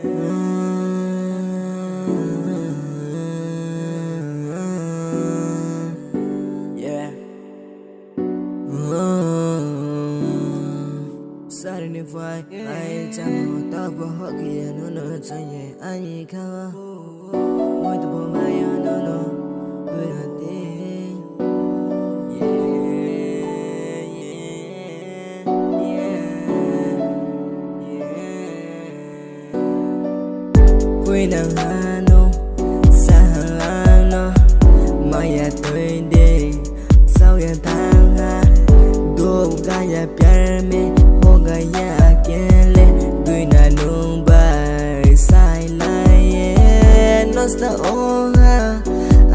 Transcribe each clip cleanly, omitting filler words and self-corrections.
Yeah. Satisfied, I chẳng tao bỏ họ kia nó nở cho nhẹ ai khao mỗi tập bộ mai nó nó người là tiếng quy nàng hà nô xa hàng nó mai ya tôi đi sau ya thang ha đồ ga ya piar me hoga ya kele gui na nung bai sai lai not the oha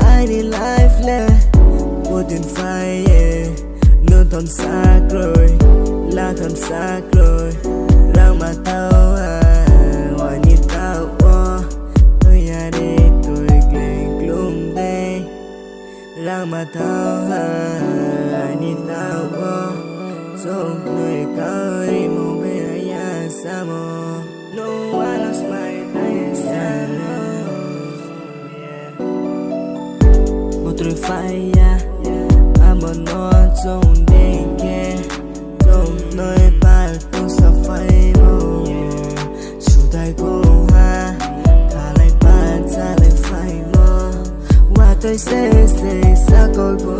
I need life le put in fire no thon xa rồi la thon xa rồi rang mà tao ngoài như tao tôi ya đi tôi kêu glum đây rang mà tao như tao so người cao đi mong bên ya sa mo no one else my time một trời phai ya amo no trong đêm kia trong nơi ba tôi sa phai mo su tai cô ha thà lại ba ta lại phai mo qua tôi sẽ sa coi cô